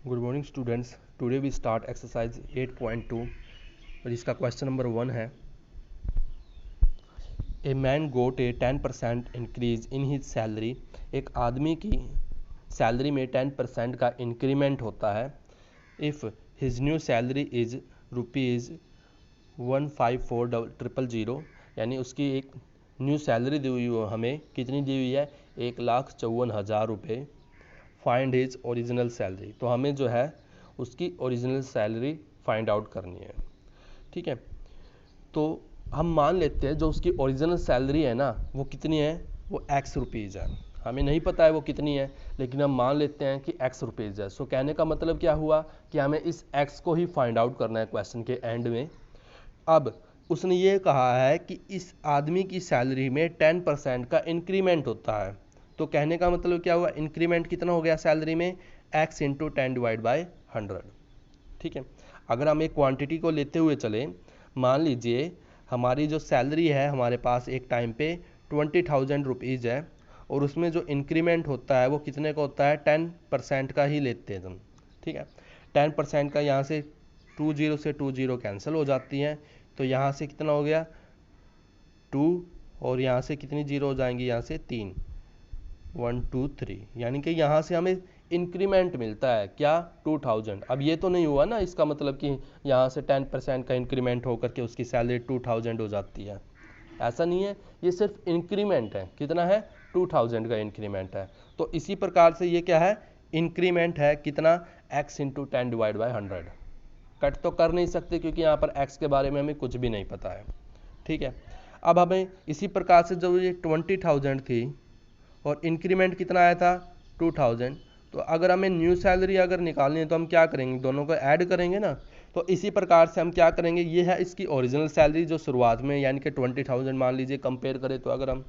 Good morning students, today we start exercise 8.2 और इसका question number 1 है। A man got a 10% increase in his salary. एक आदमी की सैलरी में 10% का इंक्रीमेंट होता है। If his new salary is ₹154,000, यानी उसकी एक न्यू सैलरी दी हुई है, हमें कितनी दी हुई है? 1,54,000 रुपये। फाइंड हिज ओरिजिनल सैलरी, तो हमें जो है उसकी ओरिजिनल सैलरी फाइंड आउट करनी है। ठीक है, तो हम मान लेते हैं जो उसकी ओरिजिनल सैलरी है ना, वो कितनी है? वो X रुपीज़ है। हमें नहीं पता है वो कितनी है, लेकिन हम मान लेते हैं कि X रुपीज़ है। सो कहने का मतलब क्या हुआ कि हमें इस X को ही फाइंड आउट करना है क्वेश्चन के एंड में। अब उसने ये कहा है कि इस आदमी की सैलरी में 10% का इंक्रीमेंट होता है। तो कहने का मतलब क्या हुआ? इंक्रीमेंट कितना हो गया सैलरी में? X into 10/100। ठीक है, अगर हम एक क्वांटिटी को लेते हुए चलें, मान लीजिए हमारी जो सैलरी है हमारे पास एक टाइम पे 20,000 रुपीज़ है, और उसमें जो इंक्रीमेंट होता है वो कितने का होता है? 10% का ही लेते हैं हम। ठीक है, 10% का यहाँ से 20 से 20 कैंसिल हो जाती हैं, तो यहाँ से कितना हो गया? 2, और यहाँ से कितनी जीरो हो जाएंगी? यहाँ से 3, 1 2 3, यानी कि यहाँ से हमें इंक्रीमेंट मिलता है क्या? 2000। अब ये तो नहीं हुआ ना इसका मतलब कि यहाँ से 10% का इंक्रीमेंट होकर के उसकी सैलरी 2000 हो जाती है। ऐसा नहीं है, ये सिर्फ इंक्रीमेंट है। कितना है? 2000 का इंक्रीमेंट है। तो इसी प्रकार से ये क्या है? इंक्रीमेंट है। कितना? X into 10/100। कट तो कर नहीं सकते क्योंकि यहाँ पर X के बारे में हमें कुछ भी नहीं पता है। ठीक है, अब हमें इसी प्रकार से जो ये 20,000 थी और इंक्रीमेंट कितना आया था? 2000। तो अगर हमें न्यू सैलरी अगर निकालनी है तो हम क्या करेंगे? दोनों को ऐड करेंगे ना। तो इसी प्रकार से हम क्या करेंगे? ये है इसकी ओरिजिनल सैलरी जो शुरुआत में, यानी कि 20,000 मान लीजिए कंपेयर करें तो अगर हम,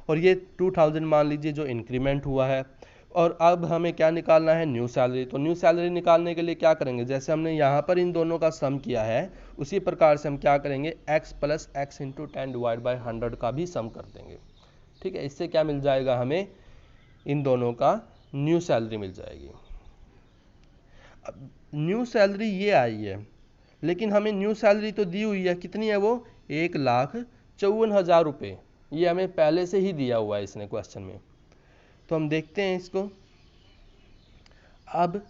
और ये 2000 मान लीजिए जो इंक्रीमेंट हुआ है। और अब हमें क्या निकालना है? New salary. तो न्यू सैलरी निकालने के लिए क्या करेंगे? जैसे हमने यहाँ पर इन दोनों का सम किया है, उसी प्रकार से हम क्या करेंगे? X प्लस X इंटू 10/100 का भी सम कर देंगे। ठीक है, इससे क्या मिल जाएगा? हमें इन दोनों का न्यू सैलरी मिल जाएगी। अब न्यू सैलरी ये आई है, लेकिन हमें न्यू सैलरी तो दी हुई है। कितनी है वो? 1,54,000 रुपये। ये हमें पहले से ही दिया हुआ है इसने क्वेश्चन में। तो हम देखते हैं इसको। अब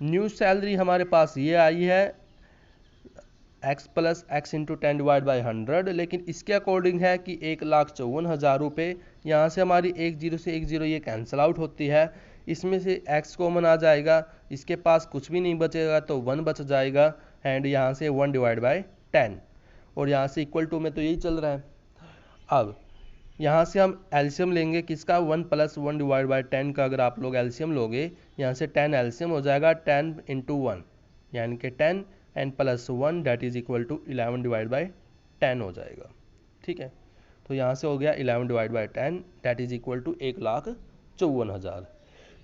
न्यू सैलरी हमारे पास ये आई है X प्लस X इंटू 10/100, लेकिन इसके अकॉर्डिंग है कि 1,54,000 रुपये। यहाँ से हमारी 10 से 10 ये कैंसिल आउट होती है, इसमें से X कॉमन आ जाएगा, इसके पास कुछ भी नहीं बचेगा तो 1 बच जाएगा, एंड यहाँ से 1/10, और यहाँ से इक्वल टू में तो यही चल रहा है। अब यहाँ से हम एलसीएम लेंगे किसका? 1 प्लस 1/10 का अगर आप लोग एलसीएम लोगे, यहाँ से 10 एलसीएम हो जाएगा, 10 इंटू 1 यानी कि 10 and plus 1 that is equal to 11/10 हो जाएगा। ठीक है, तो यहाँ से हो गया 11/10 दैट इज इक्वल टू 1,54,000।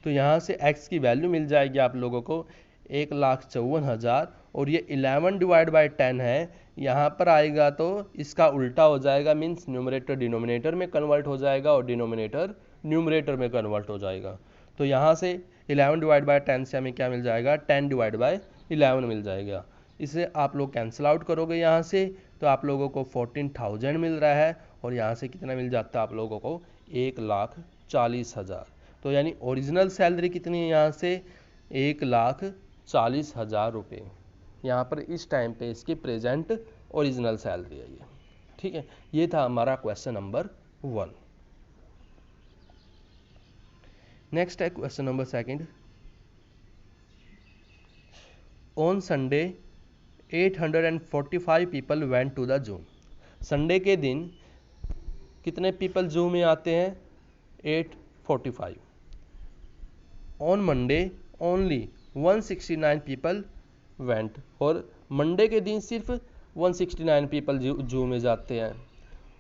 तो यहाँ से x की वैल्यू मिल जाएगी आप लोगों को 1,54,000, और ये 11/10 है। यहाँ पर आएगा तो इसका उल्टा हो जाएगा, मीन्स न्यूमरेटर डिनोमिनेटर में कन्वर्ट हो जाएगा और डिनोमिनेटर न्यूमरेटर में कन्वर्ट हो जाएगा। तो यहाँ से 11/10 से हमें क्या मिल जाएगा? 10/11 मिल जाएगा। इसे आप लोग कैंसिल आउट करोगे यहाँ से, तो आप लोगों को 14,000 मिल रहा है, और यहाँ से कितना मिल जाता है आप लोगों को? 1,40,000। तो यानी ओरिजिनल सैलरी कितनी है यहाँ से? 1,40,000 रुपये। यहाँ पर इस टाइम पे इसकी प्रेजेंट ओरिजिनल सैलरी है ये। ठीक है, ये था हमारा क्वेश्चन नंबर 1। नेक्स्ट है question number 2। On Sunday 845 people went to the zoo. Sunday के दिन कितने पीपल जू में आते हैं? 845। On Monday only 169 people went, और मंडे के दिन सिर्फ 169 पीपल जू में जाते हैं।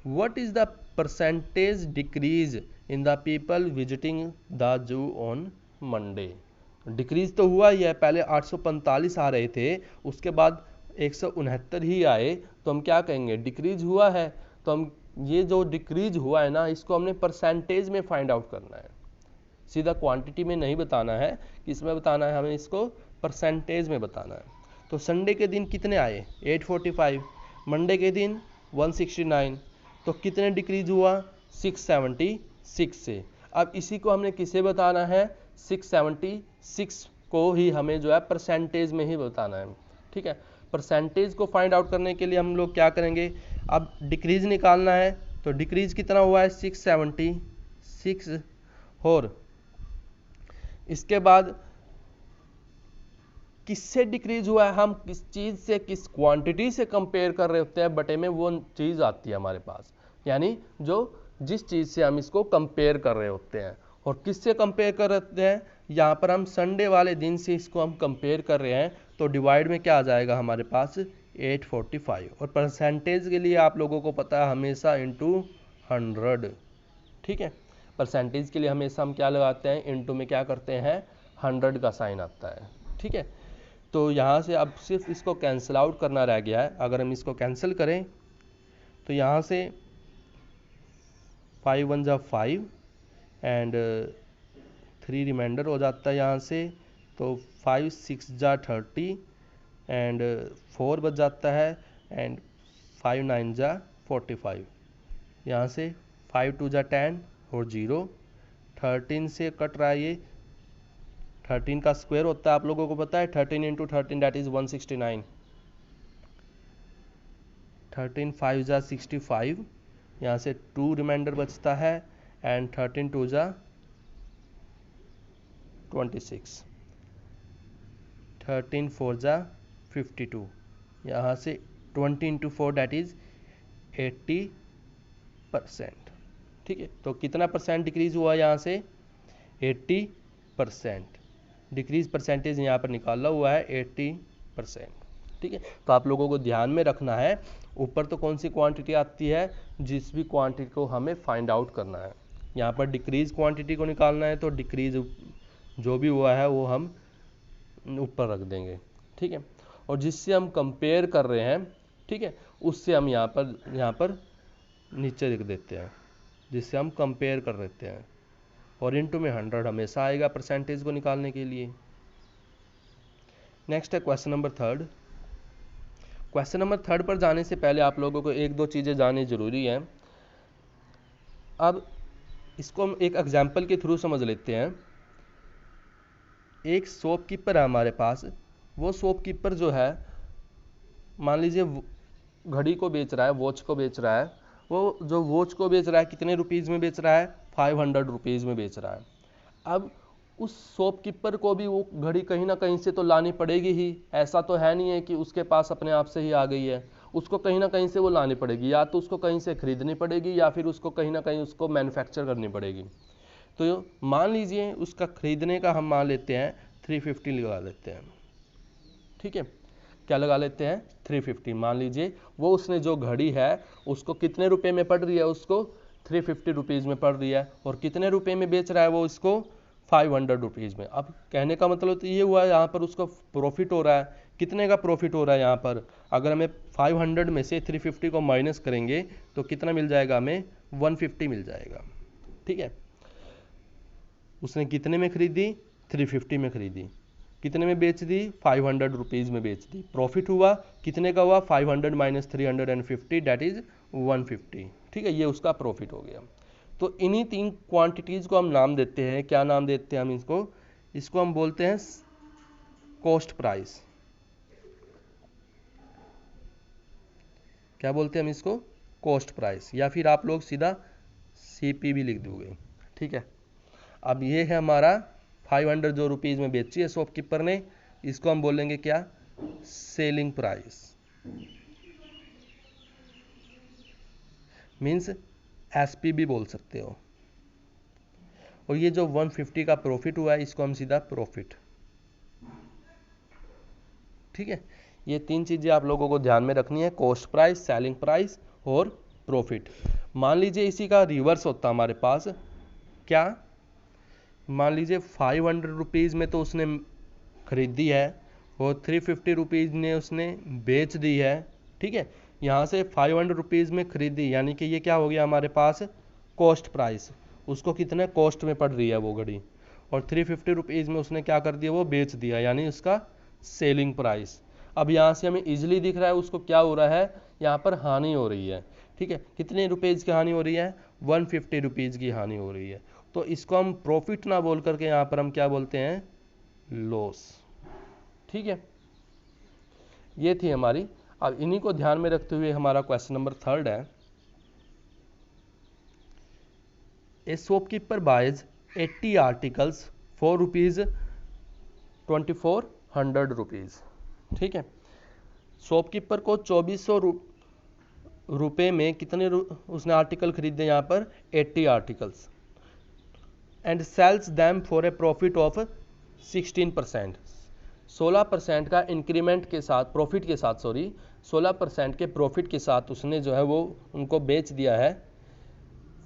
What is the percentage decrease in the people visiting the zoo on Monday? Decrease तो हुआ ही है, पहले 845 आ रहे थे, उसके बाद 169 ही आए, तो हम क्या कहेंगे? डिक्रीज हुआ है। तो हम ये जो डिक्रीज हुआ है ना, इसको हमने परसेंटेज में फाइंड आउट करना है। सीधा क्वांटिटी में नहीं बताना है, इसमें बताना है हमें इसको परसेंटेज में बताना है। तो संडे के दिन कितने आए 845, मंडे के दिन 169, तो कितने डिक्रीज हुआ 676 से। अब इसी को हमने किसे बताना है 676 को ही हमें जो है परसेंटेज में ही बताना है। ठीक है, परसेंटेज को फाइंड आउट करने के लिए हम लोग क्या करेंगे, अब डिक्रीज निकालना है। तो डिक्रीज कितना हुआ है 676, और इसके बाद किससे डिक्रीज हुआ है, हम किस चीज़ से किस क्वांटिटी से कंपेयर कर रहे होते हैं, बटे में वो चीज़ आती है हमारे पास, यानी जो जिस चीज़ से हम इसको कंपेयर कर रहे होते हैं। और किससे कंपेयर कर रहे हैं, यहाँ पर हम संडे वाले दिन से इसको हम कंपेयर कर रहे हैं, तो डिवाइड में क्या आ जाएगा हमारे पास 845। और परसेंटेज के लिए आप लोगों को पता है हमेशा इंटू 100। ठीक है, परसेंटेज के लिए हमेशा हम क्या लगाते हैं, इंटू में क्या करते हैं 100 का साइन आता है। ठीक है, तो यहाँ से अब सिर्फ इसको कैंसिल आउट करना रह गया है। अगर हम इसको कैंसिल करें तो यहाँ से 5 1 जा 5 एंड 3 रिमाइंडर हो जाता है यहाँ से, तो 5 6 जा 30 एंड 4 बच जाता है, एंड 5 9 जा 45। यहाँ से 5 2 जा 10 और 0, 13 से कट रहा है ये, 13 का स्क्वायर होता है आप लोगों को पता है, 13 इंटू 13 दैट इज 169। 13 5 जा 65, यहाँ से 2 रिमाइंडर बचता है, एंड 13 2 जा 26, 13 4 जा 52, यहाँ से 20 इंटू 4 दैट इज 80%। ठीक है, तो कितना परसेंट डिक्रीज हुआ यहाँ से 80%। डिक्रीज परसेंटेज यहाँ पर निकाला हुआ है 80%। ठीक है, तो आप लोगों को ध्यान में रखना है, ऊपर तो कौन सी क्वांटिटी आती है, जिस भी क्वांटिटी को हमें फाइंड आउट करना है। यहाँ पर डिक्रीज क्वांटिटी को निकालना है, तो डिक्रीज जो भी हुआ है वो हम ऊपर रख देंगे। ठीक है, और जिससे हम कंपेयर कर रहे हैं, ठीक है, उससे हम यहाँ पर नीचे लिख देते हैं, जिससे हम कंपेयर कर लेते हैं, और इनटू में 100 हमेशा आएगा परसेंटेज को निकालने के लिए। नेक्स्ट है क्वेश्चन नंबर 3। क्वेश्चन नंबर 3 पर जाने से पहले आप लोगों को एक दो चीज़ें जाननी जरूरी हैं। अब इसको हम एक एग्जाम्पल के थ्रू समझ लेते हैं। एक शॉपकीपर है हमारे पास, वो शॉपकीपर जो है मान लीजिए घड़ी को बेच रहा है, वॉच को बेच रहा है। वो जो वॉच को बेच रहा है कितने रुपीज़ में बेच रहा है 500 रुपीज़ में बेच रहा है। अब उस शॉपकीपर को भी वो घड़ी कहीं ना कहीं से तो लानी पड़ेगी ही, ऐसा तो है नहीं है कि उसके पास अपने आप से ही आ गई है, उसको कहीं ना कहीं से वो लानी पड़ेगी, या तो उसको कहीं से खरीदनी पड़ेगी या फिर उसको कहीं ना कहीं उसको मैन्युफैक्चर करनी पड़ेगी। तो मान लीजिए उसका खरीदने का हम मान लेते हैं 350 लगा लेते हैं। ठीक है, क्या लगा लेते हैं 350। मान लीजिए वो उसने जो घड़ी है उसको कितने रुपए में पड़ रही है, उसको 350 रुपीज़ में पड़ रही है, और कितने रुपए में बेच रहा है वो इसको 500 रुपीज़ में। अब कहने का मतलब तो ये हुआ यहाँ पर उसको प्रॉफिट हो रहा है। कितने का प्रॉफिट हो रहा है यहाँ पर, अगर हमें 500 में से 350 को माइनस करेंगे तो कितना मिल जाएगा, हमें 150 मिल जाएगा। ठीक है, उसने कितने में खरीदी 350 में खरीदी, कितने में बेच दी 500 रुपीज़ में बेच दी, प्रॉफिट हुआ कितने का हुआ 500 माइनस 350 दैट इज 150। ठीक है, ये उसका प्रॉफिट हो गया। तो इन्हीं 3 क्वांटिटीज़ को हम नाम देते हैं, क्या नाम देते हैं हम इसको हम बोलते हैं कॉस्ट प्राइस। क्या बोलते हैं हम इसको, कॉस्ट प्राइस, या फिर आप लोग सीधा CP भी लिख दोगे। ठीक है, अब ये है हमारा 500 जो रुपीज़ में बेची है शॉपकीपर ने, इसको हम बोलेंगे क्या, सेलिंग प्राइस, मीन्स SP भी बोल सकते हो। और ये जो 150 का प्रॉफिट हुआ है इसको हम सीधा प्रॉफिट। ठीक है, ये 3 चीज़ें आप लोगों को ध्यान में रखनी है, कॉस्ट प्राइस, सेलिंग प्राइस और प्रॉफिट। मान लीजिए इसी का रिवर्स होता हमारे पास, क्या, मान लीजिए 500 रुपीज़ में तो उसने खरीदी है और 350 रुपीज़ ने उसने बेच दी है। ठीक है, यहाँ से 500 रुपीज़ में खरीदी, यानी कि ये क्या हो गया हमारे पास कॉस्ट प्राइस, उसको कितने कॉस्ट में पड़ रही है वो घड़ी, और 350 रुपीज़ में उसने क्या कर दिया, वो बेच दिया, यानी उसका सेलिंग प्राइस। अब यहाँ से हमें इजीली दिख रहा है उसको क्या हो रहा है, यहाँ पर हानि हो रही है। ठीक है, कितने रुपीज़ की हानि हो रही है, 150 रुपीज़ की हानि हो रही है। तो इसको हम प्रॉफिट ना बोल करके यहाँ पर हम क्या बोलते हैं, लॉस। ठीक है, ये थी हमारी। अब इन्हीं को ध्यान में रखते हुए हमारा क्वेश्चन नंबर 3 है, a shopkeeper buys 80 articles for ₹2400। ठीक है, शॉपकीपर को 2400 रुपये में कितने उसने आर्टिकल खरीदे, यहाँ पर 80 articles, and sells them for a profit of 16%। 16% का इंक्रीमेंट के साथ, प्रॉफिट के साथ, 16% के प्रॉफिट के साथ उसने जो है वो उनको बेच दिया है।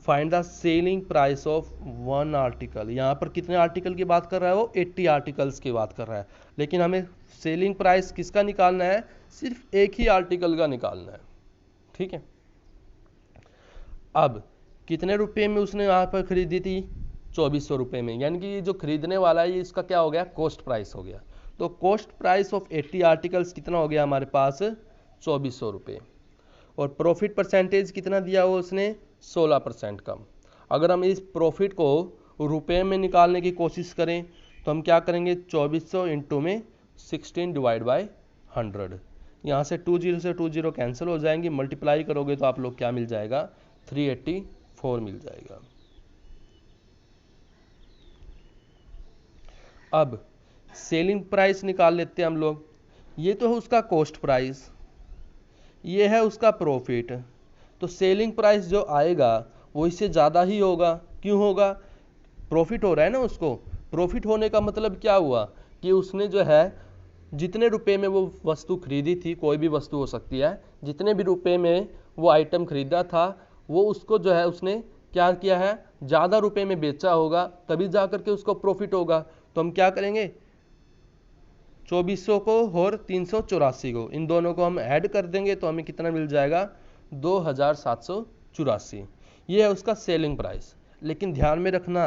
Find the selling price of one article. यहाँ पर कितने आर्टिकल की बात कर रहा है वो, 80 आर्टिकल्स की बात कर रहा है, लेकिन हमें सेलिंग प्राइस किसका निकालना है, सिर्फ एक ही आर्टिकल का निकालना है। ठीक है, अब कितने रुपए में उसने यहाँ पर खरीदी थी, 2400 रुपये में, यानी कि जो खरीदने वाला है ये इसका क्या हो गया, कॉस्ट प्राइस हो गया। तो कॉस्ट प्राइस ऑफ 80 आर्टिकल्स कितना हो गया हमारे पास, 2400 रुपये। और प्रॉफिट परसेंटेज कितना दिया हुआ उसने, 16% कम। अगर हम इस प्रॉफिट को रुपए में निकालने की कोशिश करें तो हम क्या करेंगे, 2400 इंटू में 16 डिवाइड बाई 100। यहाँ से 20 से 20 कैंसिल हो जाएंगी, मल्टीप्लाई करोगे तो आप लोग क्या मिल जाएगा, 384 मिल जाएगा। अब सेलिंग प्राइस निकाल लेते हैं हम लोग। ये तो है उसका कॉस्ट प्राइस, ये है उसका प्रॉफिट। तो सेलिंग प्राइस जो आएगा वो इससे ज़्यादा ही होगा। क्यों होगा, प्रॉफिट हो रहा है ना उसको। प्रॉफिट होने का मतलब क्या हुआ कि उसने जो है जितने रुपए में वो वस्तु खरीदी थी, कोई भी वस्तु हो सकती है, जितने भी रुपए में वो आइटम खरीदा था वो उसको जो है उसने क्या किया है, ज़्यादा रुपए में बेचा होगा, तभी जा करके उसको प्रॉफिट होगा। तो हम क्या करेंगे, 2400 को और 384 को, इन दोनों को हम ऐड कर देंगे तो हमें कितना मिल जाएगा, 2784। ये है उसका सेलिंग प्राइस। लेकिन ध्यान में रखना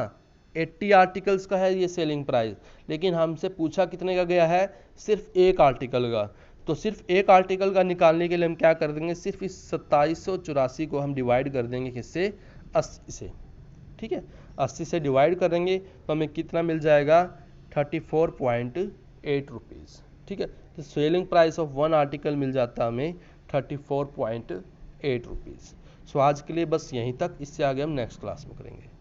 80 आर्टिकल्स का है ये सेलिंग प्राइस, लेकिन हमसे पूछा कितने का गया है, सिर्फ एक आर्टिकल का। तो सिर्फ एक आर्टिकल का निकालने के लिए हम क्या कर देंगे, सिर्फ इस 2784 को हम डिवाइड कर देंगे किससे, 80 से। ठीक है, 80 से डिवाइड करेंगे तो हमें कितना मिल जाएगा, 34.8 रुपीज़। ठीक है, तो selling price of one article मिल जाता है हमें 34.8 रुपीज़। सो आज के लिए बस यहीं तक, इससे आगे हम नेक्स्ट क्लास में करेंगे।